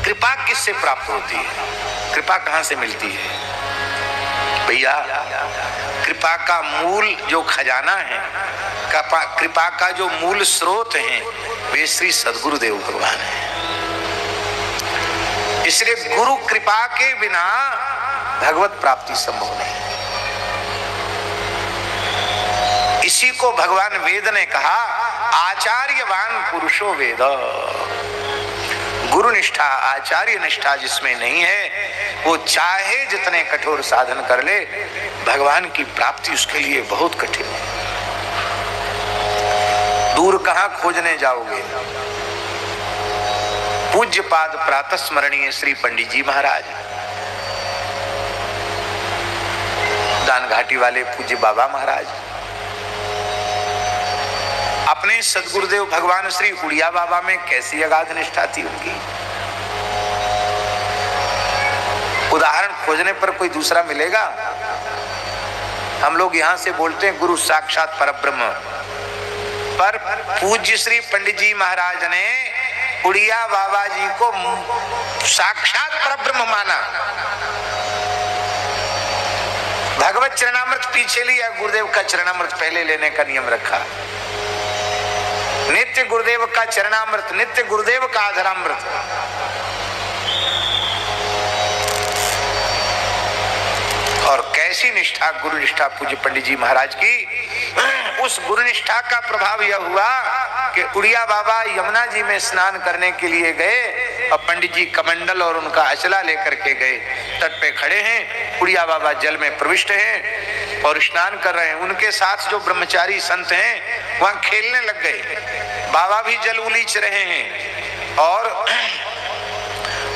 कृपा किससे प्राप्त होती है? कृपा कहां से मिलती है भैया? कृपा का मूल जो खजाना है, कृपा का जो मूल स्रोत है, वे श्री सद्गुरुदेव भगवान है। इसलिए गुरु कृपा के बिना भगवत प्राप्ति संभव नहीं। इसी को भगवान वेद ने कहा, आचार्यवान पुरुषो वेद। गुरु निष्ठा, आचार्य निष्ठा जिसमें नहीं है, वो चाहे जितने कठोर साधन कर ले, भगवान की प्राप्ति उसके लिए बहुत कठिन है। दूर कहां खोजने जाओगे? पूज्य पाद प्रातः स्मरणीय श्री पंडित जी महाराज, दान घाटी वाले पूज्य बाबा महाराज, अपने सद्गुरुदेव भगवान श्री उड़िया बाबा में कैसी अगाध निष्ठा थी उनकी। उदाहरण खोजने पर कोई दूसरा मिलेगा? हम लोग यहां से बोलते हैं गुरु साक्षात परब्रह्म, पर पूज्य श्री पंडित जी महाराज ने उड़िया बाबा जी को साक्षात परब्रह्म माना। भगवत चरणामृत पीछे लिया, गुरुदेव का चरणामृत पहले लेने का नियम रखा। नित्य गुरुदेव का चरणामृत, नित्य गुरुदेव का आधरामृत। और कैसी निष्ठा, गुरु निष्ठा पूज्य पंडित जी महाराज की। उस गुरु निष्ठा का प्रभाव यह हुआ कि उड़िया बाबा यमुना जी में स्नान करने के लिए गए और पंडित जी कमंडल और उनका अचला लेकर के गए। तट पे खड़े हैं, उड़िया बाबा जल में प्रविष्ट हैं और स्नान कर रहे हैं। उनके साथ जो ब्रह्मचारी संत हैं वहां खेलने लग गए। बाबा भी जल उलीच रहे हैं और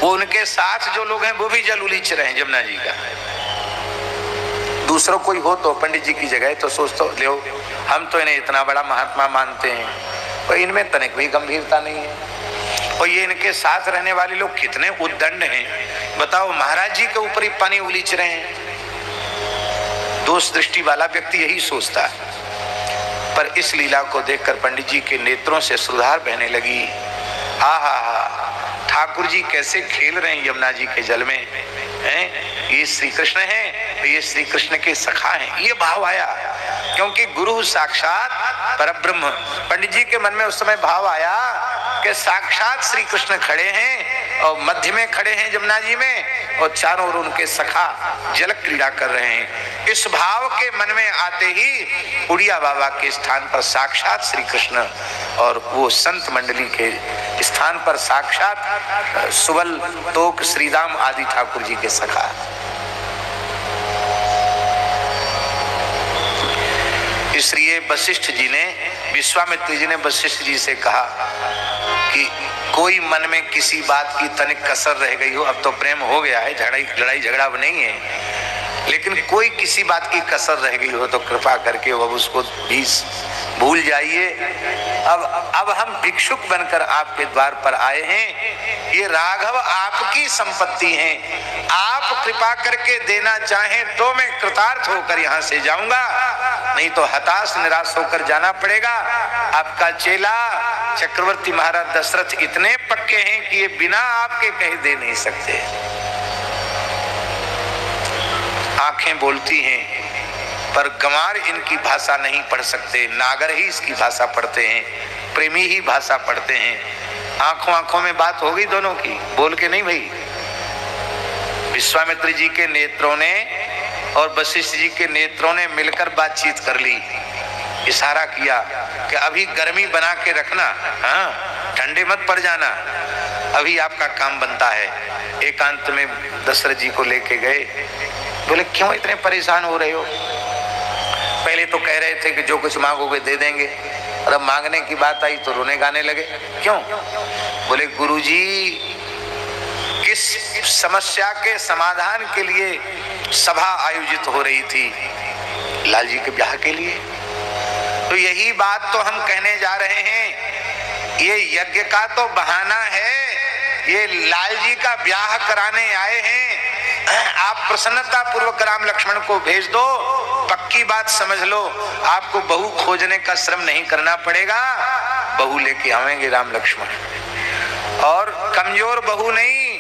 वो उनके साथ जो लोग हैं वो भी जल उलीच रहे हैं जमुना जी का। दूसरों कोई हो तो पंडित जी की जगह तो सोचते लो, हम तो इन्हें इतना बड़ा महात्मा मानते हैं, और इनमें तनिक भी गंभीरता नहीं है। और ये इनके साथ रहने वाले लोग कितने उद्दंड हैं, बताओ, महाराज जी के ऊपर ही पानी उलीच रहे हैं। दोष दृष्टि वाला व्यक्ति यही सोचता है। पर इस लीला को देखकर पंडित जी के नेत्रों से सुधार बहने लगी। हा हा हा, ठाकुर जी कैसे खेल रहे हैं यमुना जी के जल में, हैं? ये श्री कृष्ण हैं, ये श्री कृष्ण के सखा हैं। ये भाव आया क्योंकि गुरु साक्षात परब्रह्म। पंडित जी के मन में उस समय भाव आया कि साक्षात श्री कृष्ण खड़े हैं और मध्य में खड़े हैं जमुना जी में, और चारों ओर उनके सखा जल क्रीड़ा कर रहे हैं। इस भाव के मन में आते ही उड़िया बाबा के स्थान पर साक्षात श्री कृष्ण और वो संत मंडली के स्थान पर साक्षात सुबल तोक श्रीराम आदि ठाकुर जी के सखा। इसलिए वशिष्ठ जी ने, विश्वामित्र जी ने वशिष्ठ जी से कहा कि कोई मन में किसी बात की तनिक कसर रह गई हो, अब तो प्रेम हो गया है, लड़ाई झगड़ा अब नहीं है, लेकिन कोई किसी बात की कसर रह गई हो तो कृपा करके अब उसको भी भूल जाइए। अब हम भिक्षुक बनकर आपके द्वार पर आए हैं। ये राघव आपकी संपत्ति है, आप कृपा करके देना चाहें तो मैं कृतार्थ होकर यहाँ से जाऊंगा, नहीं तो हताश निराश होकर जाना पड़ेगा। आपका चेला चक्रवर्ती महाराज दशरथ इतने पक्के हैं कि ये बिना आपके कहे दे नहीं सकते। आंखें बोलती हैं पर गंवार इनकी भाषा नहीं पढ़ सकते, नागर ही इसकी भाषा पढ़ते हैं, प्रेमी ही भाषा पढ़ते हैं। आंखों आंखों में बात हो गई दोनों की, बोल के नहीं भाई। विश्वामित्र जी के नेत्रों ने और वशिष्ठ जी के नेत्रों ने मिलकर बातचीत कर ली। इशारा किया कि अभी गर्मी बना के रखना, हाँ, ठंडे मत पड़ जाना, अभी आपका काम बनता है। एकांत में दशरथ जी को लेके गए। बोले क्यों इतने परेशान हो रहे हो? पहले तो कह रहे थे कि जो कुछ मांगोगे दे देंगे, और अब मांगने की बात आई तो रोने गाने लगे। क्यों? बोले गुरुजी, किस समस्या के समाधान के लिए सभा आयोजित हो रही थी? लाल जी के ब्याह के लिए। तो यही बात तो हम कहने जा रहे हैं, ये यज्ञ का तो बहाना है, ये लाल जी का ब्याह कराने आए हैं। आप प्रसन्नता पूर्वक राम लक्ष्मण को भेज दो, पक्की बात समझ लो, आपको बहू खोजने का श्रम नहीं करना पड़ेगा, बहू लेके आवेंगे राम लक्ष्मण। और कमजोर बहू नहीं,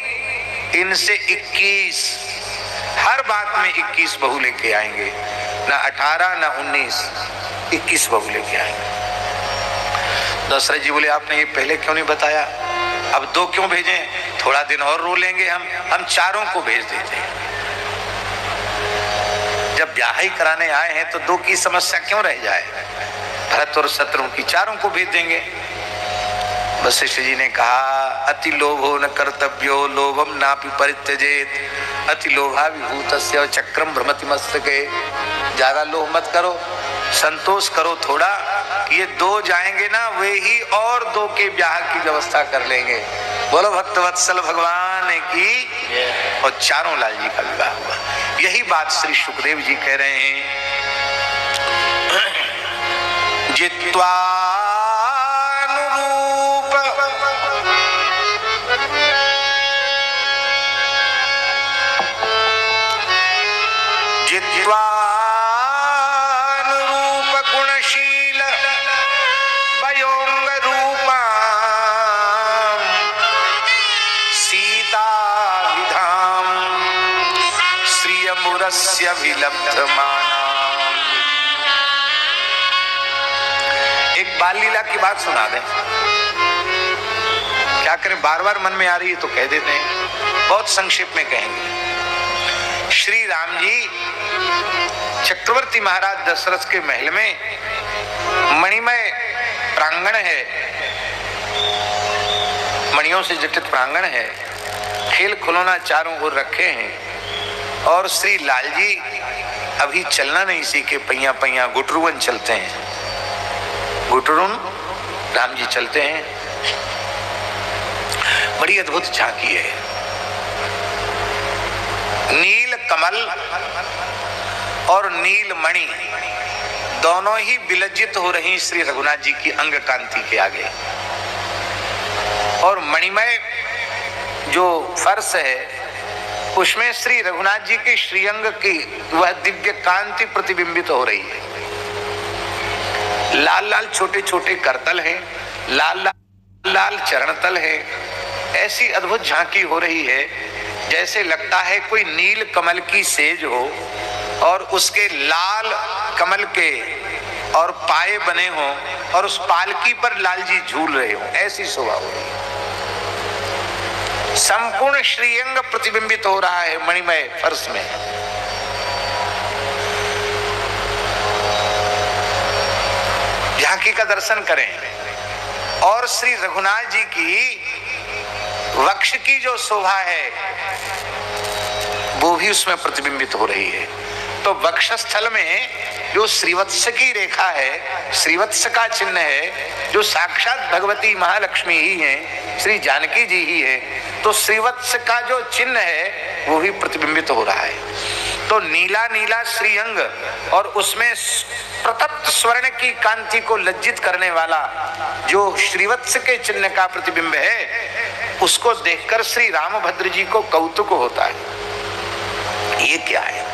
इनसे 21, हर बात में 21 बहू लेके आएंगे, ना 18 ना 19, 21 बहू लेके आएंगे। दशरथ जी बोले आपने ये पहले क्यों नहीं बताया, अब 2 क्यों भेजें, थोड़ा दिन और रो लेंगे, हम 4 को भेज देते हैं। जब ब्याह ही कराने आए हैं तो 2 की समस्या क्यों रह जाए, भरत और शत्रुघ्न की 4 को भेज देंगे। वशिष्ठ जी ने कहा अति लोभो न कर्तव्यो लोभम नापि परित्यजेत अति लोभा विभूतस्य चक्रम भ्रमति मस्तके। ज्यादा लोभ मत करो, संतोष करो थोड़ा, ये 2 जाएंगे ना वे ही और 2 के ब्याह की व्यवस्था कर लेंगे। बोलो भक्तवत्सल भगवान की। और 4 लाल जी का विवाह हुआ। यही बात श्री सुखदेव जी कह रहे हैं, जित्वा जित्वानुरूप गुणशील वयोंग रूपा सीता विधाम श्रियमुरस्य विलब्धमाना। एक बाल लीला की बात सुना दें, क्या करें, बार बार मन में आ रही है तो कह देते हैं, बहुत संक्षेप में कहेंगे। श्री राम जी चक्रवर्ती महाराज दशरथ के महल में मणिमय प्रांगण है, मणियों से जटित प्रांगण है, खेल खिलौना चारों ओर रखे हैं। और श्री लाल जी अभी चलना नहीं सीखे, पैया पैया गुटरुवन चलते हैं, गुटरुन राम जी चलते हैं। बड़ी अद्भुत झांकी है, नील कमल और नील मणि दोनों ही विलज्जित हो रही श्री रघुनाथ जी की अंग कांति के आगे। और मणिमय जो फर्श है उसमें श्री रघुनाथ जी के श्रीअंग की वह दिव्य कांति प्रतिबिंबित हो रही है। लाल लाल छोटे छोटे करतल हैं, लाल लाल लाल चरणतल है। ऐसी अद्भुत झांकी हो रही है जैसे लगता है कोई नील कमल की सेज हो और उसके लाल कमल के और पाए बने हों और उस पालकी पर लाल जी झूल रहे हो, ऐसी शोभा हो रही है। संपूर्ण श्रीअंग प्रतिबिंबित हो रहा है मणिमय फर्श में। झांकी का दर्शन करें और श्री रघुनाथ जी की वक्ष की जो शोभा है वो भी उसमें प्रतिबिंबित हो रही है। तो वक्षस्थल में जो श्रीवत्स की रेखा है, श्रीवत्स का चिन्ह है, जो साक्षात भगवती महालक्ष्मी ही है, श्री जानकी जी ही है, तो श्रीवत्स का जो चिन्ह है वो भी प्रतिबिंबित हो रहा है। तो नीला नीला श्रीअंग और उसमें प्रतप्त स्वर्ण की कांति को लज्जित करने वाला जो श्रीवत्स के चिन्ह का प्रतिबिंब है, उसको देखकर श्री रामभद्र जी को कौतुक होता है। ये क्या है,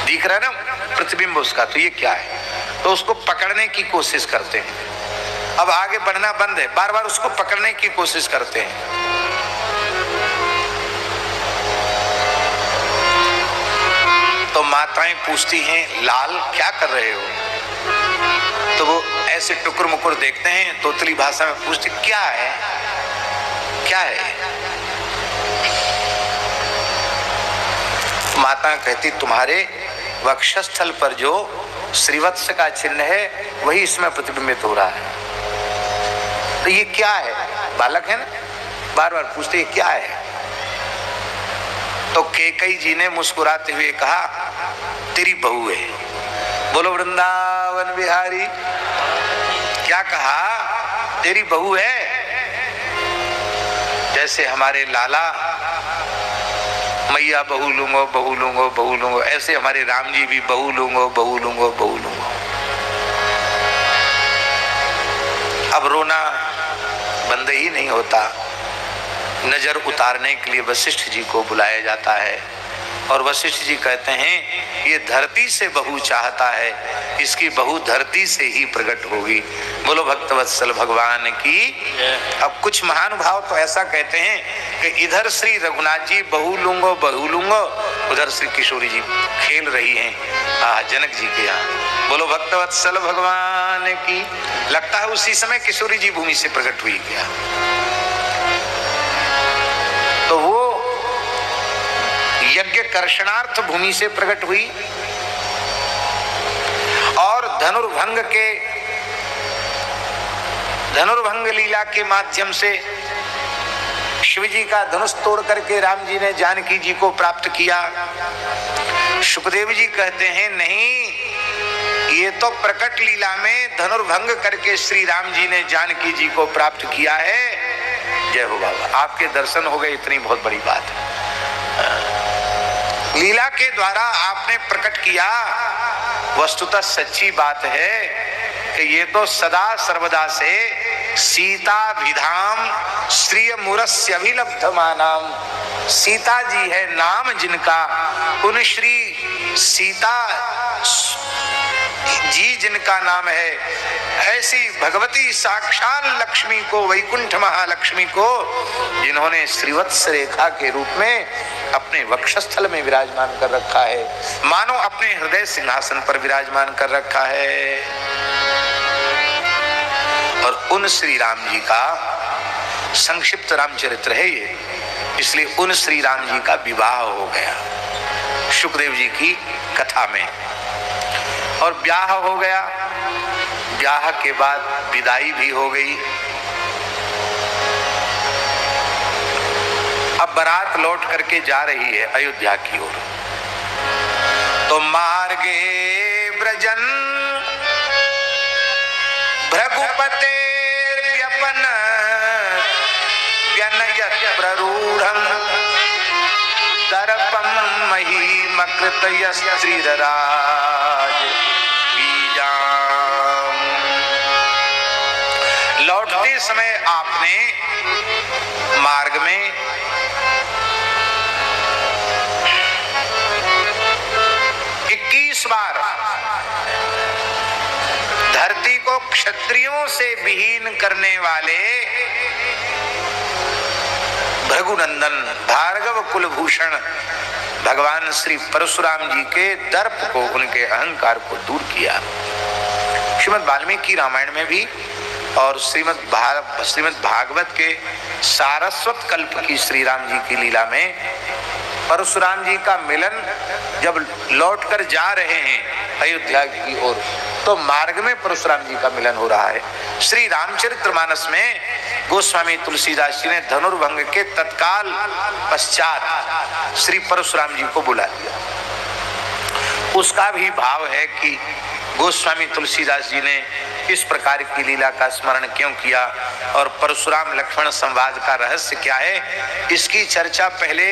दिख रहा है ना प्रतिबिंब उसका, तो ये क्या है, तो उसको पकड़ने की कोशिश करते हैं। अब आगे बढ़ना बंद है, बार बार उसको पकड़ने की कोशिश करते हैं। तो माताएं पूछती हैं लाल क्या कर रहे हो, तो वो ऐसे टुकुर मुकुर देखते हैं, तोतली भाषा में पूछते क्या है, क्या है। माता कहती तुम्हारे वक्षस्थल पर जो श्रीवत्स का चिन्ह है वही इसमें प्रतिबिंबित हो रहा है। तो ये क्या है, बालक है ना, बार बार पूछते ये क्या है। तो कैकेयी जी ने मुस्कुराते हुए कहा तेरी बहू है। बोलो वृंदावन बिहारी। क्या कहा, तेरी बहू है। जैसे हमारे लाला मैया बहू लूंगो बहू लूंगो बहू लूंगो, ऐसे हमारे राम जी भी बहू लूंगो बहू लूंगो बहू लूंगो। अब रोना बंद ही नहीं होता। नजर उतारने के लिए वशिष्ठ जी को बुलाया जाता है। और वशिष्ठ जी कहते हैं ये धरती से बहू चाहता है, इसकी बहू धरती से ही प्रकट होगी। बोलो भक्तवत्सल भगवान की। अब कुछ महानुभाव तो ऐसा कहते हैं कि इधर श्री रघुनाथ जी बहू लूंगो, उधर श्री किशोरी जी खेल रही हैं जनक जी के यहाँ। बोलो भक्तवत्सल भगवान की। लगता है उसी समय किशोरी जी भूमि से प्रकट हुई क्या। तो वो यज्ञ कर्षणार्थ भूमि से प्रकट हुई और धनुर्भंग लीला के माध्यम से शिव जी का धनुष तोड़ करके राम जी ने जानकी जी को प्राप्त किया। सुखदेव जी कहते हैं नहीं, ये तो प्रकट लीला में धनुर्भंग करके श्री राम जी ने जानकी जी को प्राप्त किया है। जय हो बाबा, आपके दर्शन हो गए, इतनी बहुत बड़ी बात है। लीला के द्वारा आपने प्रकट किया। वस्तुतः सच्ची बात है कि ये तो सदा सर्वदा से सीताभिधाम श्रिय मुरस्य अभिलब्धमानाम, सीता जी है नाम जिनका, उन श्री सीता जी जिनका नाम है, ऐसी भगवती साक्षात लक्ष्मी को, वैकुंठ महालक्ष्मी को, जिन्होंने श्रीवत्स रेखा के रूप में अपने वक्षस्थल में विराजमान कर रखा है, मानो अपने हृदय सिंहासन पर विराजमान कर रखा है। और उन श्री राम जी का संक्षिप्त रामचरित्र है ये, इसलिए उन श्री राम जी का विवाह हो गया सुखदेव जी की कथा में, और ब्याह हो गया। ब्याह के बाद विदाई भी हो गई। अब बारात लौट करके जा रही है अयोध्या की ओर। तो मार्गे ब्रजन भृगुपते व्यपन व्यनयत प्ररूढ़ं दर्पं महीमकृतयश्रीरराज बीजाम। लौटते समय आपने मार्ग में बार धरती को क्षत्रियों से विहीन करने वाले भृगुनंदन भार्गव कुलभूषण भगवान श्री परशुराम जी के दर्प को, उनके अहंकार को दूर किया। श्रीमद् वाल्मीकि रामायण में भी और श्रीमद् भागवत के सारस्वत कल्प की श्री राम जी की लीला में परशुराम जी का मिलन जब लौटकर जा रहे हैं अयोध्या की ओर, तो मार्ग में परशुराम जी का मिलन हो रहा है। श्री रामचरितमानस में गोस्वामी तुलसीदास जी ने धनुर्भंग के तत्काल पश्चात श्री परशुराम जी को बुला लिया। उसका भी भाव है कि गोस्वामी तुलसीदास जी ने इस प्रकार की लीला का स्मरण क्यों किया और परशुराम लक्ष्मण संवाद का रहस्य क्या है, इसकी चर्चा पहले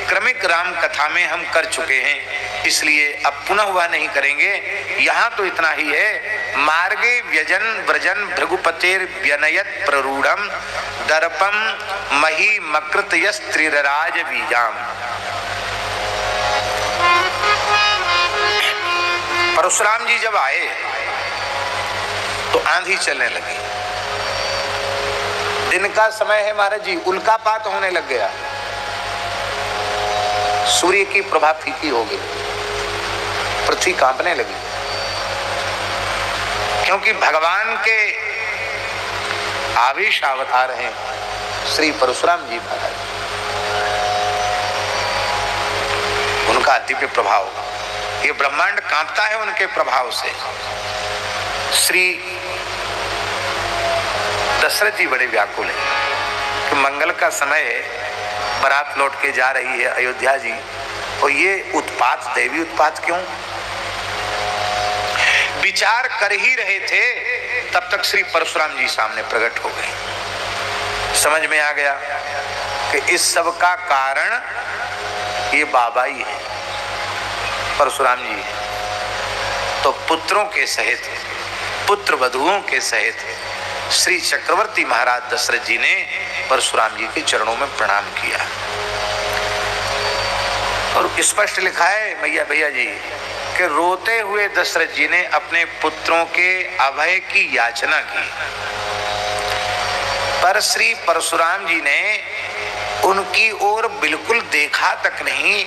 क्रमिक राम कथा में हम कर चुके हैं, इसलिए अब पुनः वह नहीं करेंगे। यहाँ तो इतना ही है, मार्गे व्यजन व्रजन भृगुपतेर व्यनयत प्ररूढ़म दर्पम मही मकृत यस्त्रिरराज बीजाम। परशुराम जी जब आए तो आंधी चलने लगी। दिन का समय है महाराज जी, उल्कापात होने लग गया, सूर्य की प्रभा फीकी हो गई, पृथ्वी कांपने लगी, क्योंकि भगवान के आवेश अवतार हैं श्री परशुराम जी महाराज, उनका दिव्य प्रभाव, ये ब्रह्मांड कांपता है उनके प्रभाव से। श्री दशरथ जी बड़े व्याकुल हैं कि मंगल का समय है, बारात लौट के जा रही है अयोध्या जी, और ये उत्पात, दैवी उत्पात क्यों? विचार कर ही रहे थे तब तक श्री परशुराम जी सामने प्रकट हो गए। समझ में आ गया कि इस सब का कारण ये बाबा ही है, परशुराम जी है। तो पुत्रों के सहित, पुत्र वधुओं के सहित श्री चक्रवर्ती महाराज दशरथ जी ने परशुराम जी के चरणों में प्रणाम किया। और स्पष्ट लिखा है भैया जी कि रोते हुए दशरथ जी ने अपने पुत्रों के अभय की याचना की, पर श्री परशुराम जी ने उनकी ओर बिल्कुल देखा तक नहीं,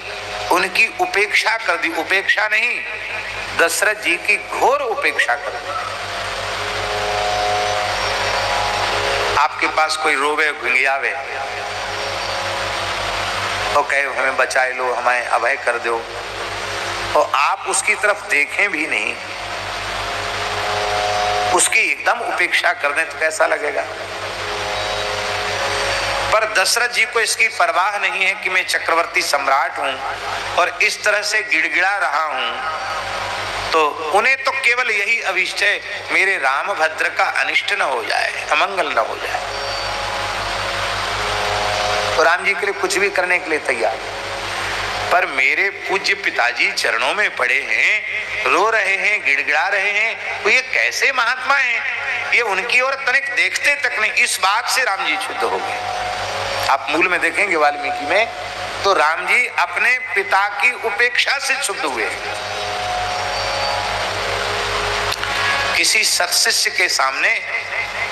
उनकी उपेक्षा कर दी। उपेक्षा नहीं, दशरथ जी की घोर उपेक्षा कर दी। आपके पास कोई रोवे घुंघियावे तो कहे हमें बचाए लो, हमें अभय कर दो, और आप उसकी तरफ देखें भी नहीं, उसकी एकदम उपेक्षा कर दें तो कैसा लगेगा। पर दशरथ जी को इसकी परवाह नहीं है कि मैं चक्रवर्ती सम्राट हूं और इस तरह से गिड़गिड़ा रहा हूं, तो उन्हें तो केवल यही अभिष्ट है मेरे रामभद्र का अनिष्ट न हो जाए, अमंगल न हो जाए। तो राम जी के लिए कुछ भी करने के लिए तैयार। पर मेरे पूज्य पिताजी चरणों में पड़े हैं, रो रहे हैं, गिड़गिड़ा रहे हैं, तो ये कैसे महात्मा हैं, ये उनकी ओर तनिक देखते तक नहीं। इस बात से राम जी क्षुब्ध हो गए। आप मूल में देखेंगे वाल्मीकि में, तो राम जी अपने पिता की उपेक्षा से क्षुब्ध हुए। किसी सत्शिष्य के सामने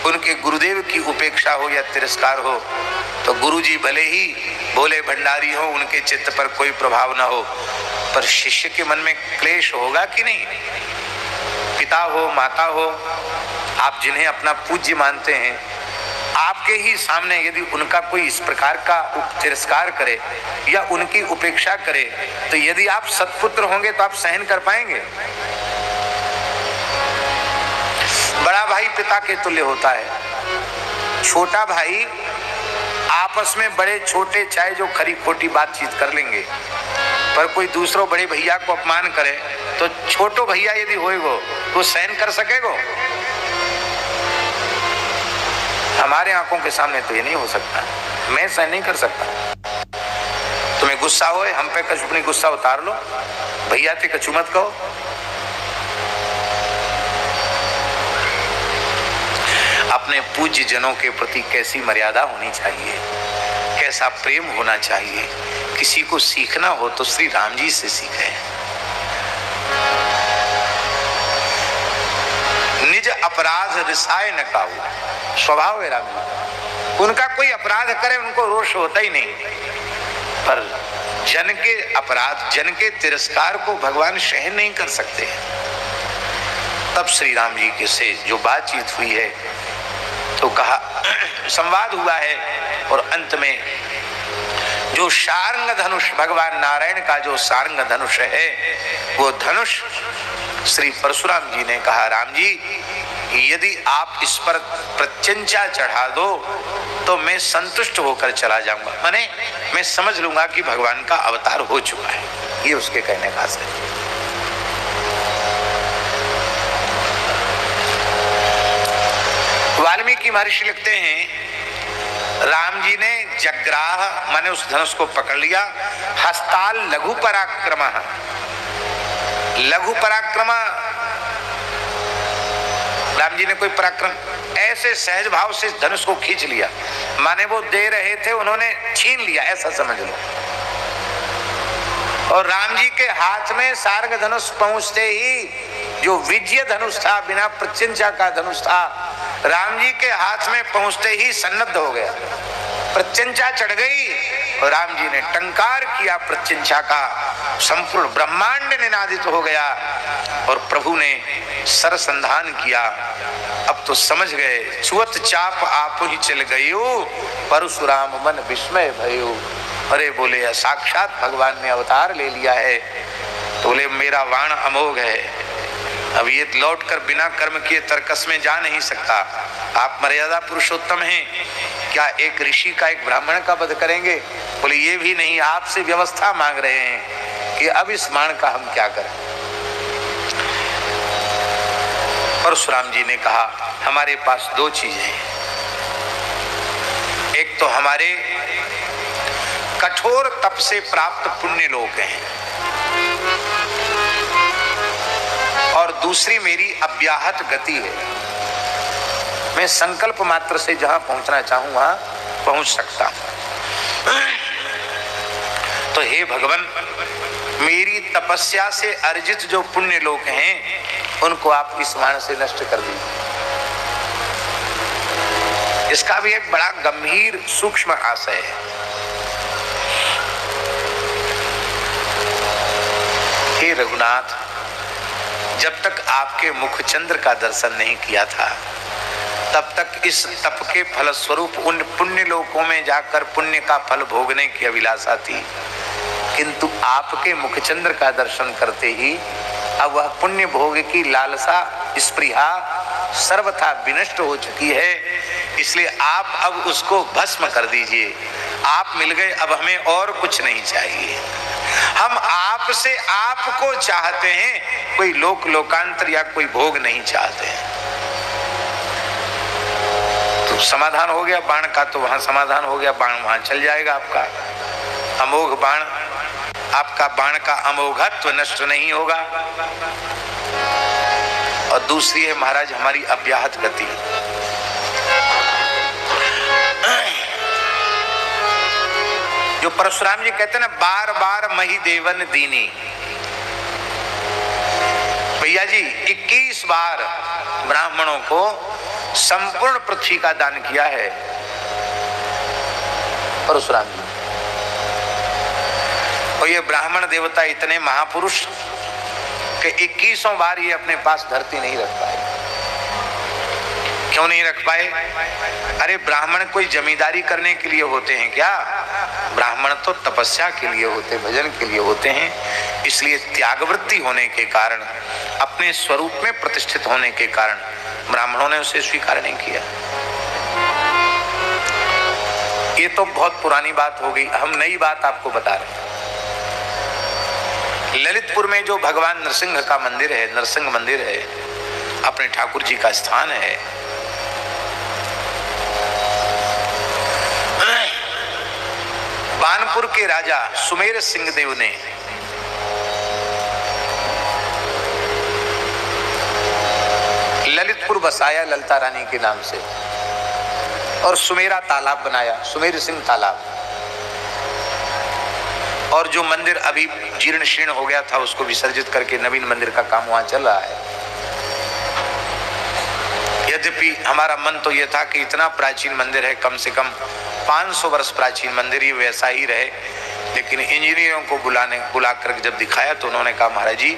उनके गुरुदेव की उपेक्षा हो या तिरस्कार हो तो गुरुजी भले ही भोले भंडारी हो, उनके चित्त पर कोई प्रभाव ना हो, पर शिष्य के मन में क्लेश होगा कि नहीं। पिता हो, माता हो, आप जिन्हें अपना पूज्य मानते हैं, आपके ही सामने यदि उनका कोई इस प्रकार का तिरस्कार करे या उनकी उपेक्षा करे, तो यदि आप सत्पुत्र होंगे तो आप सहन कर पाएंगे। बड़ा भाई पिता के तुल्य होता है, छोटा भाई आपस में बड़े छोटे चाहे जो खरी खोटी बातचीत कर लेंगे, पर कोई दूसरों बड़े भैया को अपमान करे तो छोटो भैया यदि होएगो तो सहन कर सकेगो। हमारे आंखों के सामने तो ये नहीं हो सकता, मैं सहन नहीं कर सकता। तुम्हें गुस्सा होए, हम पे कछु अपनी गुस्सा उतार लो, भैया ते कछु मत कहो। अपने पूज्य जनों के प्रति कैसी मर्यादा होनी चाहिए, कैसा प्रेम होना चाहिए। किसी को सीखना हो तो श्री राम जी से सीखे। निज अपराध रिसाए न काहू, स्वभाव है राम जी। उनका कोई अपराध करे उनको रोष होता ही नहीं, पर जन के अपराध, जन के तिरस्कार को भगवान सहन नहीं कर सकते। तब श्री राम जी के से जो बातचीत हुई है तो कहा, संवाद हुआ है, और अंत में जो शार्ंग धनुष, भगवान नारायण का जो शार्ंग धनुष है, वो धनुष श्री परशुराम जी ने कहा, राम जी यदि आप इस पर प्रत्यंचा चढ़ा दो तो मैं संतुष्ट होकर चला जाऊंगा, माने मैं समझ लूंगा कि भगवान का अवतार हो चुका है। ये उसके कहने का है। वाल्मीकि महर्षि लिखते हैं, राम जी ने जग्राह माने उस धनुष को पकड़ लिया, हस्ताल लघु पराक्रम, लघु पराक्रम, राम जी ने कोई पराक्रम, ऐसे सहज भाव से धनुष को खींच लिया, माने वो दे रहे थे उन्होंने छीन लिया, ऐसा समझ लो। और राम जी के हाथ में सार्ग धनुष पहुंचते ही, जो विजय धनुष था, बिना प्रत्यंचा का धनुष था, राम जी के हाथ में पहुंचते ही सन्नद्ध हो गया, प्रत्यंचा चढ़ गई और राम जी ने टंकार किया प्रत्यंचा का, संपूर्ण ब्रह्मांड निनादित हो गया और प्रभु ने सरसंधान किया। अब तो समझ गए, छुअत चाप आप ही चल गयो, परशुराम मन विस्मय भयो। अरे बोले साक्षात भगवान ने अवतार ले लिया है। तो बोले मेरा वाण अमोघ है, अब ये लौट कर बिना कर्म किए तर्कस में जा नहीं सकता। आप मर्यादा पुरुषोत्तम हैं, क्या एक ऋषि का, एक ब्राह्मण का वध करेंगे? बोले ये भी नहीं, आपसे व्यवस्था मांग रहे हैं कि अब इस बाण का हम क्या करें। परशुराम जी ने कहा, हमारे पास दो चीजें हैं, एक तो हमारे कठोर तप से प्राप्त पुण्य लोक हैं, और दूसरी मेरी अव्याहत गति है, मैं संकल्प मात्र से जहां पहुंचना चाहूं वहां पहुंच सकता हूं। तो हे भगवान, मेरी तपस्या से अर्जित जो पुण्य लोक हैं उनको आप इस बाण से नष्ट कर दीजिए। इसका भी एक बड़ा गंभीर सूक्ष्म आशय है। हे रघुनाथ, जब तक आपके मुख चंद्र का दर्शन नहीं किया था तब तक इस तप के फल स्वरूप उन पुण्य लोकों में जाकर पुण्य का फल भोगने की अभिलाषा थी, किंतु आपके मुखचंद्र का दर्शन करते ही अब वह पुण्य भोग की लालसा स्पृहा सर्वथा विनष्ट हो चुकी है। इसलिए आप अब उसको भस्म कर दीजिए। आप मिल गए, अब हमें और कुछ नहीं चाहिए। हम आपसे आपको चाहते हैं, कोई लोक लोकांतर या कोई भोग नहीं चाहते हैं। तो समाधान हो गया बाण का, तो वहां समाधान हो गया, बाण वहां चल जाएगा आपका। अमोघ बाण, आपका बाण का अमोघत्व नष्ट नहीं होगा। और दूसरी है महाराज हमारी अव्याहत गति। जो परशुराम जी कहते हैं ना, बार बार मही देवन दीनी। भैया जी 21 बार ब्राह्मणों को संपूर्ण पृथ्वी का दान किया है परशुराम जी। और ये ब्राह्मण देवता इतने महापुरुष कि 21 बार ये अपने पास धरती नहीं रख पाए। क्यों नहीं रख पाए? अरे ब्राह्मण कोई जमींदारी करने के लिए होते हैं क्या? ब्राह्मण तो तपस्या के लिए होते, भजन के लिए होते हैं। इसलिए त्यागवृत्ति होने के कारण, अपने स्वरूप में प्रतिष्ठित होने के कारण ब्राह्मणों ने उसे स्वीकार नहीं किया। ये तो बहुत पुरानी बात हो गई, हम नई बात आपको बता रहे हैं। ललितपुर में जो भगवान नरसिंह का मंदिर है, नरसिंह मंदिर है, अपने ठाकुर जी का स्थान है। बानपुर के राजा सुमेर सिंह देव ने ललितपुर बसाया ललता रानी के नाम से, और सुमेरा तालाब बनाया, सुमेर सिंह तालाब। और जो मंदिर अभी जीर्ण शीर्ण हो गया था उसको विसर्जित करके नवीन मंदिर का काम वहां चल रहा है। यद्यपि हमारा मन तो यह था कि इतना प्राचीन मंदिर है, कम से कम 500 वर्ष प्राचीन मंदिर, ये वैसा ही रहे। लेकिन इंजीनियरों को बुलाकर जब दिखाया तो उन्होंने कहा महाराज जी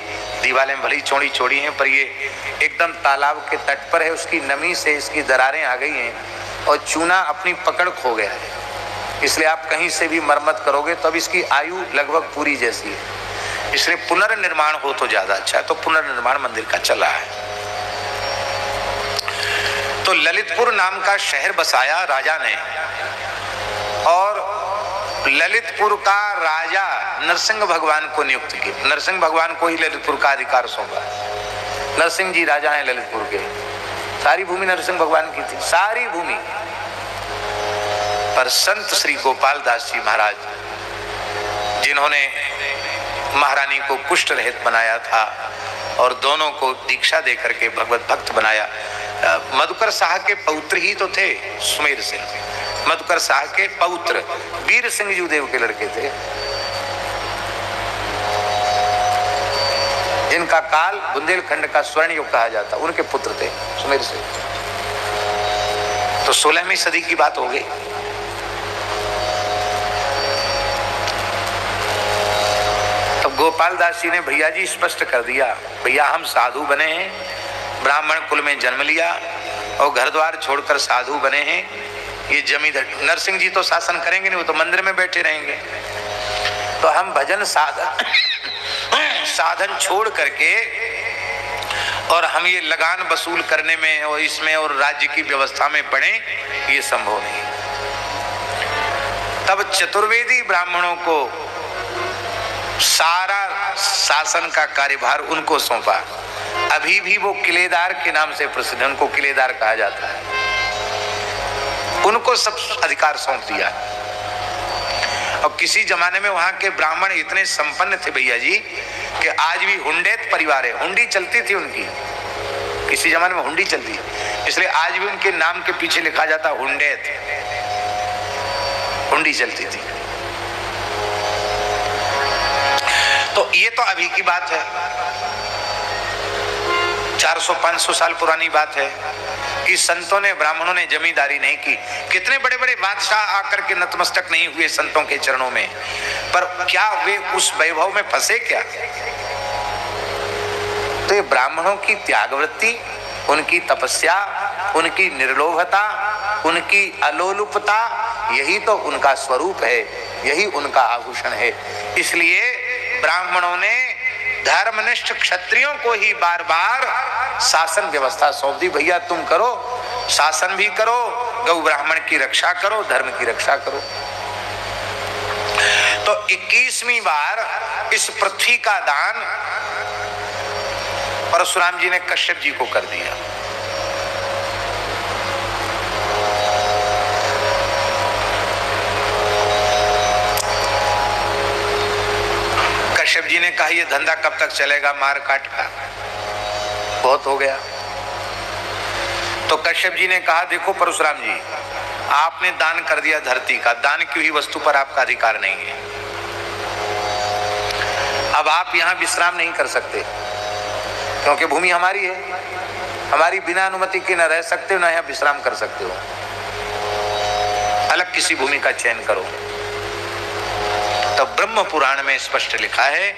दीवारें भली चौड़ी चौड़ी हैं पर ये एकदम तालाब के तट पर है, उसकी नमी से इसकी दरारें आ गई हैं और चूना अपनी पकड़ खो गया है। इसलिए आप कहीं से भी मरम्मत करोगे तो अब इसकी आयु लगभग पूरी जैसी है। इसलिए पुनर्निर्माण हो तो ज्यादा अच्छा है। तो पुनर्निर्माण मंदिर का चला है। तो ललितपुर नाम का शहर बसाया राजा ने, और ललितपुर का राजा नरसिंह भगवान को नियुक्त किया। नरसिंह भगवान को ही ललितपुर का अधिकार सौंपा। नरसिंह जी राजा हैं ललितपुर के, सारी भूमि नरसिंह भगवान की थी, सारी भूमि। पर संत श्री गोपाल दास जी महाराज, जिन्होंने महारानी को कुष्ठ रहित बनाया था और दोनों को दीक्षा देकर के भगवत भक्त बनाया। मधुकर शाह के पौत्र ही तो थे सुमेर सिंह। मधुकर शाह के पौत्र वीर सिंह जूदेव के लड़के थे, जिनका काल बुंदेलखंड का स्वर्ण युग कहा जाता, उनके पुत्र थे सुमेर सिंह। तो 16वीं सदी की बात हो गई। तब गोपाल दास जी ने भैया जी स्पष्ट कर दिया, भैया हम साधु बने हैं, ब्राह्मण कुल में जन्म लिया और घर द्वार छोड़कर साधु बने हैं। ये जमींदार नरसिंह जी तो शासन करेंगे नहीं, वो तो मंदिर में बैठे रहेंगे। तो हम भजन साधन छोड़ करके और हम ये लगान वसूल करने में और इसमें और राज्य की व्यवस्था में पड़े, ये संभव नहीं। तब चतुर्वेदी ब्राह्मणों को सारा शासन का कार्यभार उनको सौंपा। अभी भी वो किलेदार के नाम से प्रसिद्ध, उनको किलेदार कहा जाता है। उनको सब अधिकार सौंप दिया। और किसी जमाने में वहां के ब्राह्मण इतने संपन्न थे भैया जी कि आज भी हुंडेत परिवार है, हुंडी चलती थी उनकी, किसी जमाने में हुंडी चलती, इसलिए आज भी उनके नाम के पीछे लिखा जाता हुंडेत, हुंडी चलती थी। ये तो अभी की बात है, 400-500 साल पुरानी बात है कि संतों ने, ब्राह्मणों ने जमींदारी नहीं की। कितने बड़े बड़े बादशाह आकर के नतमस्तक नहीं हुए संतों के चरणों में, पर क्या वे उस वैभव में फंसे क्या? तो ये ब्राह्मणों की त्यागवृत्ति, उनकी तपस्या, उनकी निर्लोभता, उनकी अलोलुपता, यही तो उनका स्वरूप है, यही उनका आभूषण है। इसलिए ब्राह्मणों ने धर्मनिष्ठ क्षत्रियों को ही बार बार शासन व्यवस्था सौंप दी। भैया तुम करो, शासन भी करो, गौ ब्राह्मण की रक्षा करो, धर्म की रक्षा करो। तो 21वीं बार इस पृथ्वी का दान परशुराम जी ने कश्यप जी को कर दिया। कश्यप जी ने कहा ये धंधा कब तक चलेगा, मार काट का बहुत हो गया। तो कश्यप जी ने कहा देखो परशुराम जी, आपने दान कर दिया धरती का, दान की हुई वस्तु पर आपका अधिकार नहीं है। अब आप यहां विश्राम नहीं कर सकते क्योंकि भूमि हमारी है, हमारी बिना अनुमति के न रह सकते हो, न यहां विश्राम कर सकते हो। अलग किसी भूमि का चयन करो। तो ब्रह्म पुराण में स्पष्ट लिखा है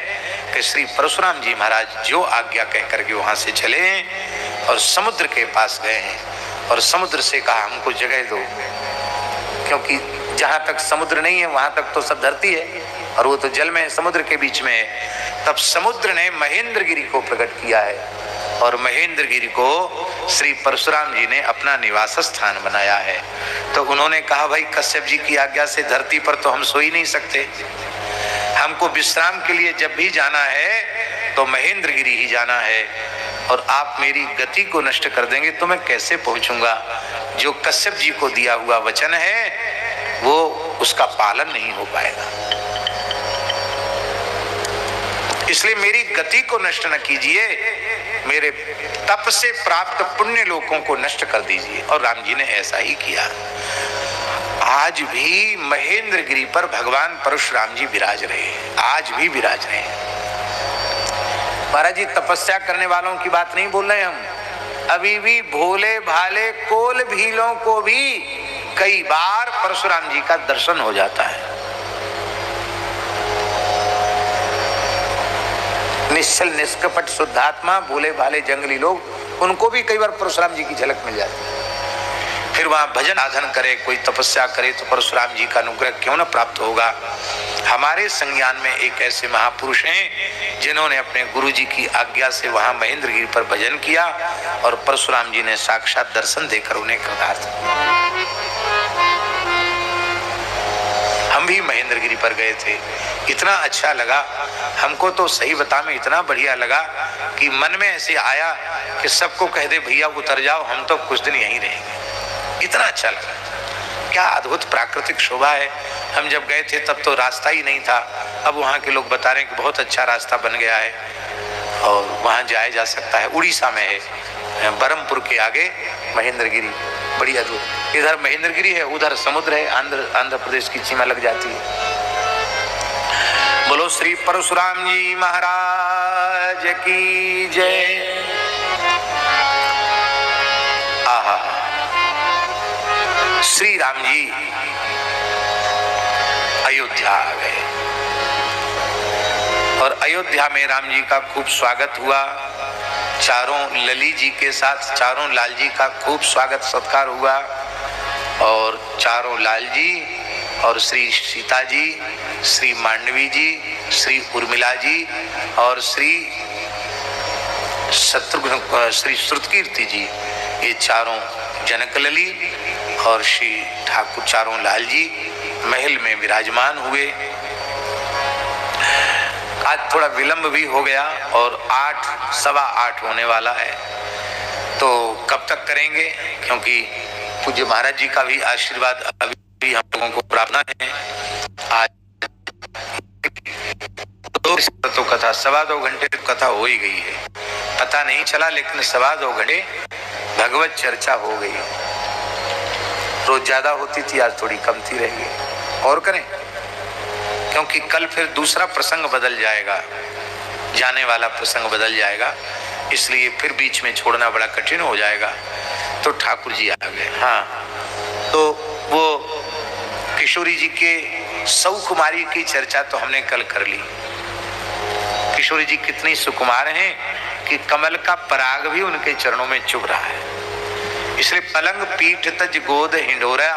कि श्री परशुराम जी महाराज जो आज्ञा कह करके वहां से चले और समुद्र के पास गए हैं और समुद्र से कहा हमको जगह दो, क्योंकि जहां तक समुद्र नहीं है वहां तक तो सब धरती है और वो तो जल में है, समुद्र के बीच में है। तब समुद्र ने महेंद्रगिरी को प्रकट किया है और महेंद्रगिरी को श्री परशुराम जी ने अपना निवास स्थान बनाया है। तो उन्होंने कहा भाई कश्यप जी की आज्ञा से धरती पर तो हम सो ही नहीं सकते, हमको विश्राम के लिए जब भी जाना है तो महेंद्रगिरी ही जाना है, और आप मेरी गति को नष्ट कर देंगे तो मैं कैसे पहुंचूंगा? जो कश्यप जी को दिया हुआ वचन है वो उसका पालन नहीं हो पाएगा, इसलिए मेरी गति को नष्ट न कीजिए, मेरे तप से प्राप्त पुण्य लोकों को नष्ट कर दीजिए। और राम जी ने ऐसा ही किया। आज भी महेंद्रगिरी पर भगवान परशुराम जी विराज रहे हैं, आज भी विराज रहे हैं। महाराज जी तपस्या करने वालों की बात नहीं बोल रहे हम, अभी भी भोले भाले कोल भीलों को भी कई बार परशुराम जी का दर्शन हो जाता है। निश्चल निष्कपट शुद्धात्मा भोले भाले जंगली लोग, उनको भी कई बार परशुराम जी की झलक मिल जाती है। फिर वहां भजन आधन करे, कोई तपस्या करे तो परशुराम जी का अनुग्रह क्यों न प्राप्त होगा। हमारे संज्ञान में एक ऐसे महापुरुष हैं जिन्होंने अपने गुरु जी की आज्ञा से वहां महेंद्रगिरी पर भजन किया और परशुराम जी ने साक्षात दर्शन देकर उन्हें कृतार्थ। हम भी महेंद्रगिरी पर गए थे, इतना अच्छा लगा हमको, तो सही बता में इतना बढ़िया लगा कि मन में ऐसे आया कि सबको कह दे भैया उतर जाओ, हम तो कुछ दिन यहीं रहेंगे। इतना अच्छा लगा, क्या अद्भुत प्राकृतिक शोभा है। हम जब गए थे तब तो रास्ता ही नहीं था, अब वहाँ के लोग बता रहे हैं कि बहुत अच्छा रास्ता बन गया है और वहाँ जाया जा सकता है। उड़ीसा में है, बरमपुर के आगे महेंद्रगिरी, बड़ी अद्भुत। इधर महेंद्रगिरी है, उधर समुद्र है, आंध्र प्रदेश की सीमा लग जाती है। बोलो श्री परशुराम जी महाराज की जय। आहा, श्री राम जी अयोध्या आ गए और अयोध्या में राम जी का खूब स्वागत हुआ। चारों लली जी के साथ चारों लाल जी का खूब स्वागत सत्कार हुआ और चारों लाल जी और श्री सीता जी, श्री मांडवी जी, श्री उर्मिला जी और श्री शत्रुघ्न, श्री श्रुतकीर्ति जी, ये चारों जनकलली और श्री ठाकुर चारों लाल जी महल में विराजमान हुए। आज थोड़ा विलंब भी हो गया और 8:15 होने वाला है, तो कब तक करेंगे, क्योंकि पूज्य महाराज जी का भी आशीर्वाद अभी हम लोगों को प्राप्त है। आज तो कथा 2.25 घंटे कथा हो ही गई है, पता नहीं चला, लेकिन 2.25 घंटे भगवत चर्चा हो गई। रोज ज्यादा होती थी, आज थोड़ी कम थी रहेगी। और करें, क्योंकि कल फिर दूसरा प्रसंग बदल जाएगा। जाने वाला प्रसंग बदल जाएगा, इसलिए फिर बीच में छोड़ना बड़ा कठिन हो जाएगा। तो ठाकुर जी आ गए। हाँ, तो वो किशोरी जी के सौकुमारी की चर्चा तो हमने कल कर ली। किशोरी जी कितनी सुकुमार हैं कि कमल का पराग भी उनके चरणों में चुभ रहा है। इसलिए पलंग पीठ तज गोद हिंडोरा,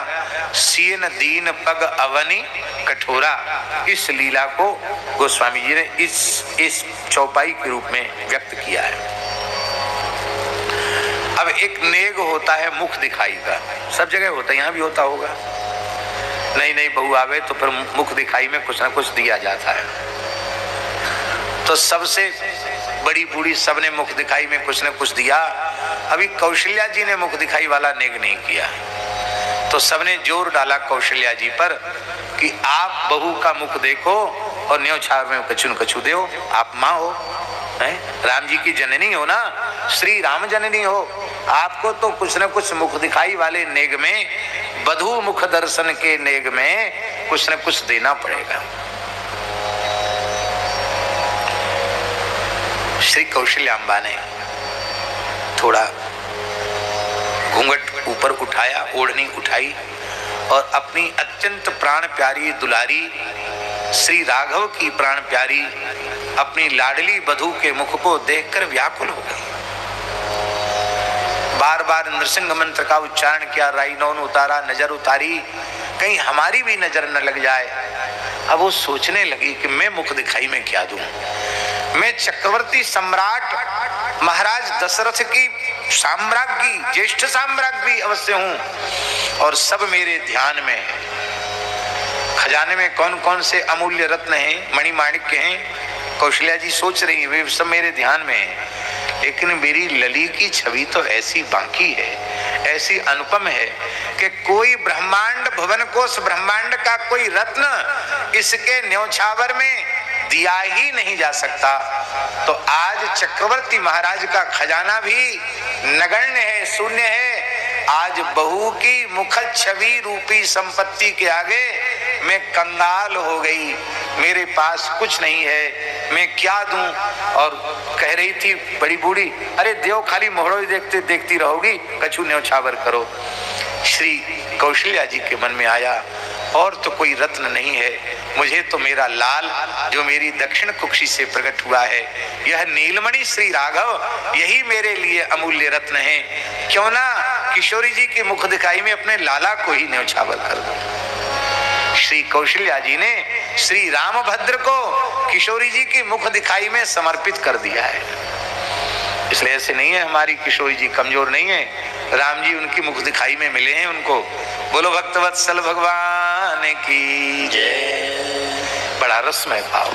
सीन दीन पग अवनी कठोरा, इस लीला को गोस्वामी जी ने इस चौपाई के रूप में व्यक्त किया है। अब एक नेग होता है मुख दिखाई का, सब जगह होता है, यहाँ भी होता होगा। नई नई बहू आवे तो फिर मुख दिखाई में कुछ ना कुछ दिया जाता है। तो सबसे बड़ी बूढ़ी सबने मुख दिखाई में कुछ न कुछ दिया। अभी कौशल्या जी ने मुख दिखाई वाला नेग नहीं किया, तो सबने जोर डाला कौशल्या जी पर कि आप बहू का मुख देखो और न्योछावर में कछुन कछु दो। आप माँ हो, राम जी की जननी हो ना, श्री राम जननी हो, आपको तो कुछ न कुछ मुख दिखाई वाले नेग में, बधू मुख दर्शन के नेग में कुछ न कुछ देना पड़ेगा। श्री कौशल्याम्बा ने थोड़ा घूंघट ऊपर उठाया, ओढ़नी उठाई और अपनी अत्यंत प्राण प्यारी दुलारी श्री राघव की प्राण प्यारी अपनी लाडली बधू के मुख को देखकर व्याकुल हो गई। बार बार नृसिंह मंत्र का उच्चारण किया, राइनौन उतारा, नजर उतारी, कहीं हमारी भी नजर न लग जाए। अब वो सोचने लगी कि मैं मुख दिखाई में क्या दूं। मैं चक्रवर्ती सम्राट महाराज दशरथ की साम्राज्ञी, ज्येष्ठ साम्राज्ञी अवश्य हूं और सब मेरे ध्यान में। खजाने में कौन कौन से अमूल्य रत्न हैं, मणिमाणिक्य हैं, कौशल्या जी सोच रही है, वे सब मेरे ध्यान में हैं। लेकिन मेरी लली की छवि तो ऐसी बांकी है, ऐसी अनुपम है कि कोई ब्रह्मांड भुवन कोश ब्रह्मांड का कोई रत्न इसके न्योछावर में दिया ही नहीं जा सकता। तो आज चक्रवर्ती महाराज का खजाना भी नगण्य है, शून्य है। आज बहू की मुख छवि रूपी संपत्ति के आगे मैं कंगाल हो गई, मेरे पास कुछ नहीं है, मैं क्या दूं। और कह रही थी बड़ी बूढ़ी, अरे देव खाली मोहड़ो ही देखते देखती रहोगी, कछु न्योछावर करो। श्री कौशल्या जी के मन में आया और तो कोई रत्न नहीं है, मुझे तो मेरा लाल जो मेरी दक्षिण कुक्षी से प्रकट हुआ है, यह नीलमणि श्री राघव, यही मेरे लिए अमूल्य रत्न है। क्यों ना किशोरी जी की मुख दिखाई में अपने लाला को ही न्योछावर कर दूं। श्री कौशल्या जी ने श्री रामभद्र को किशोरी जी की मुख दिखाई में समर्पित कर दिया है। इसलिए ऐसे नहीं है, हमारी किशोरी जी कमजोर नहीं है, राम जी उनकी मुख दिखाई में मिले हैं उनको। बोलो भक्तवत्सल भगवान की जय। बड़ा रसमय भाव।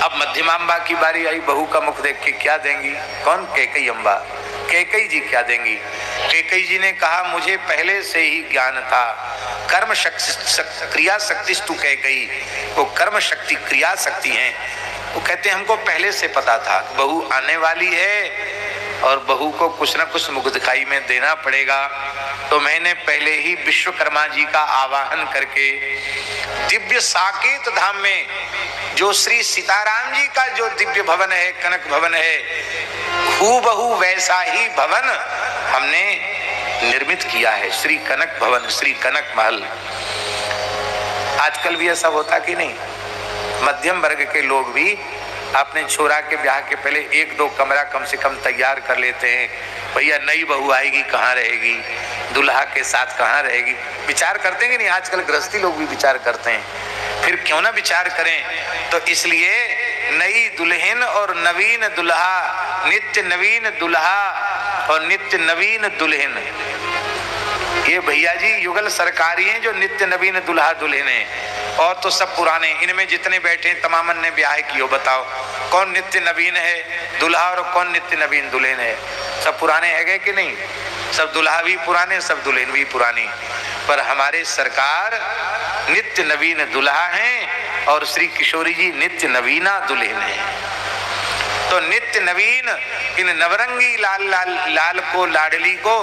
अब मध्यमांबा की बारी आई, बहू का मुख देख के क्या देंगी? कौन? कैकई अम्बा। कैकई जी क्या देंगी? कैकई जी ने कहा, मुझे पहले से ही ज्ञान था, कर्म शक्ति क्रिया शक्ति तू कैकई, वो कर्म शक्ति क्रिया शक्ति है। वो कहते हैं हमको पहले से पता था बहू आने वाली है और बहू को कुछ न कुछ मुख दिखाई में देना पड़ेगा। तो मैंने पहले ही विश्वकर्मा जी का आवाहन करके दिव्य साकेत धाम में जो श्री सीताराम जी का जो दिव्य भवन है, कनक भवन है, हूबहू वैसा ही भवन हमने निर्मित किया है, श्री कनक भवन, श्री कनक महल। आजकल भी ऐसा होता कि नहीं? मध्यम वर्ग के लोग भी अपने छोरा के ब्याह के पहले एक दो कमरा कम से कम तैयार कर लेते हैं। भैया नई बहू आएगी कहाँ रहेगी, दुल्हा के साथ कहाँ रहेगी, विचार करते हैं कि नहीं? आजकल गृहस्थी लोग भी विचार करते हैं। फिर क्यों ना विचार करें? तो इसलिए नई दुल्हन और नवीन दुल्हा, नित्य नवीन दुल्हा और नित्य नवीन दुल्हन, ये भैया जी युगल सरकारी हैं जो नित्य नवीन दुल्हा दुल्हन है। और तो सब पुराने, इनमें जितने बैठे हैं तमामन ने ब्याह कियो, बताओ कौन नित्य नवीन है दुल्हा और कौन नित्य नवीन दुल्हन है? सब पुराने है गए कि नहीं? सब दुल्हा भी पुराने, सब दुल्हन भी पुरानी। पर हमारे सरकार नित्य नवीन दुल्हा हैं और श्री किशोरी जी नित्य नवीना दुल्हन है। तो नित्य नवीन इन नवरंगी लाल लाल लाल को, लाडली को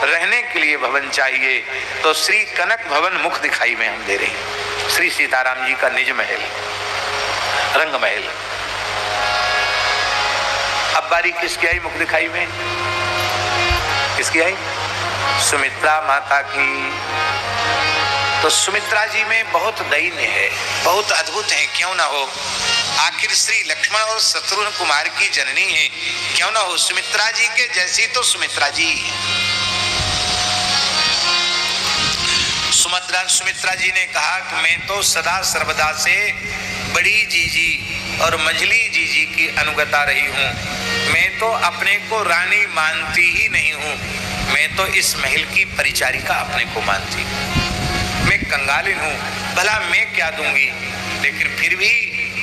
रहने के लिए भवन चाहिए। तो श्री कनक भवन मुख दिखाई में हम दे रहे हैं, श्री सीताराम जी का निज महल, रंग महल। अब बारी किसकी आई मुख दिखाई में? किसकी आई? सुमित्रा माता की। तो सुमित्रा जी में बहुत दैन्य है, बहुत अद्भुत है, क्यों ना हो। आखिर श्री लक्ष्मण और शत्रुघ्न कुमार की जननी है, क्यों ना हो। सुमित्रा जी के जैसी तो सुमित्रा जी है। सुमित्रा जी ने कहा कि मैं तो सदा सर्वदा से बड़ी जीजी और मझली जीजी की अनुगता रही हूँ। मैं तो अपने को रानी मानती ही नहीं हूँ, मैं तो इस महल की परिचारिका अपने को मानती हूँ। मैं कंगालिन हूँ, भला मैं क्या दूंगी, लेकिन फिर भी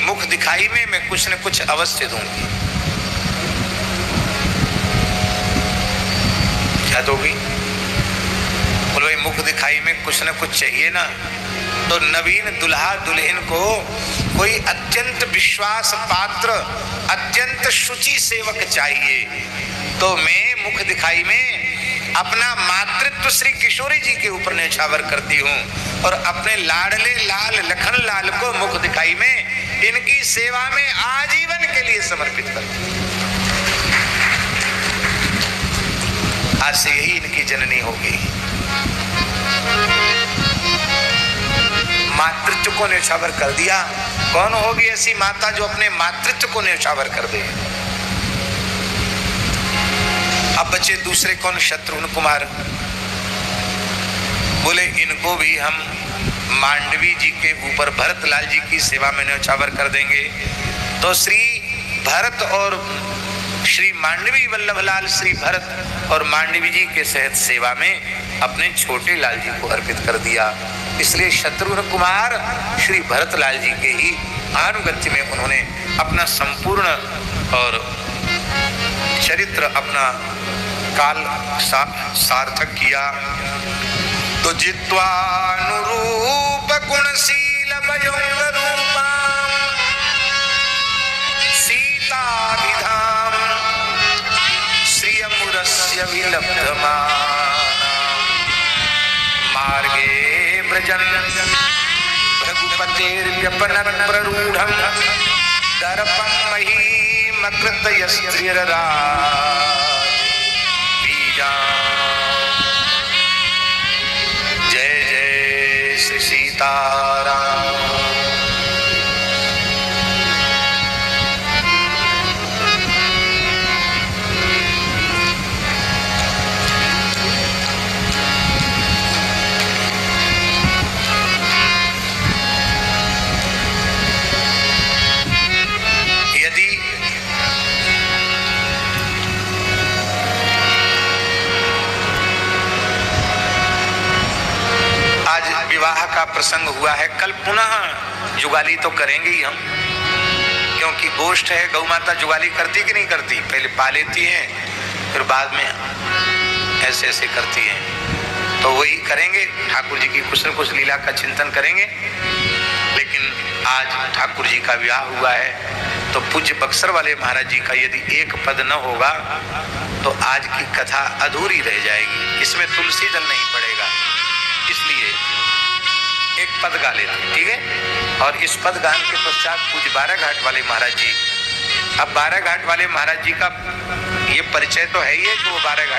मुख दिखाई में मैं कुछ न कुछ अवश्य दूंगी। क्या दोगी? बोलो भाई मुख दिखाई में कुछ न कुछ चाहिए ना। तो नवीन दुल्हा दुल्हन को कोई अत्यंत विश्वास पात्र, अत्यंत शुचि सेवक चाहिए। तो मैं मुख दिखाई में अपना मातृत्व श्री किशोरी जी के ऊपर न्यौछावर करती हूँ और अपने लाडले लाल लखन लाल को मुख दिखाई में इनकी सेवा में आजीवन के लिए समर्पित करती हूँ। आज से यही इनकी जननी होगी। मातृत्व को न्यौछावर कर दिया। कौन होगी ऐसी माता जो अपने मातृत्व को न्यौछावर कर दे? अब बचे दूसरे कौन? शत्रुघ्न कुमार। बोले इनको भी हम मांडवी जी के ऊपर भरत लाल जी की सेवा में न्यौछावर कर देंगे। तो श्री भरत और श्री मांडवी वल्लभलाल श्री भरत और मांडवी जी के सहित सेवा में अपने छोटे लाल जी को अर्पित कर दिया। इसलिए शत्रुघ्न कुमार श्री भरत लाल जी के ही आनुगत्य में उन्होंने अपना संपूर्ण और चरित्र, अपना काल सार्थक किया। तो जित्वानुरूप गुणशील वयोरूपा सीताभिधाम श्रियमुरस्य विलब्धमाना मार्गे व्रजन् भृगुपतेर्व्यपनत् प्ररूढं दर्पं महीमकृतयस्त्रिरराज। जय जय श्री सीताराम। विवाह का प्रसंग हुआ है, कल पुनः जुगाली तो करेंगे ही हम, क्योंकि गोष्ठ है। गौ माता जुगाली करती कि नहीं करती? पहले पा लेती है, फिर बाद में ऐसे ऐसे करती है। तो वही करेंगे, ठाकुर जी की कुछ न कुछ लीला का चिंतन करेंगे। लेकिन आज ठाकुर जी का विवाह हुआ है, तो पूज्य बक्सर वाले महाराज जी का यदि एक पद न होगा तो आज की कथा अधूरी रह जाएगी। इसमें तुलसी दल नहीं पड़ेगा, इसलिए एक पद गा लेते, ठीक है। और इस पद गान के पश्चात पूज्य बारह घाट वाले महाराज जी, अब बारह घाट वाले महाराज जी का ये परिचय तो है ही है कि वो बारह घाट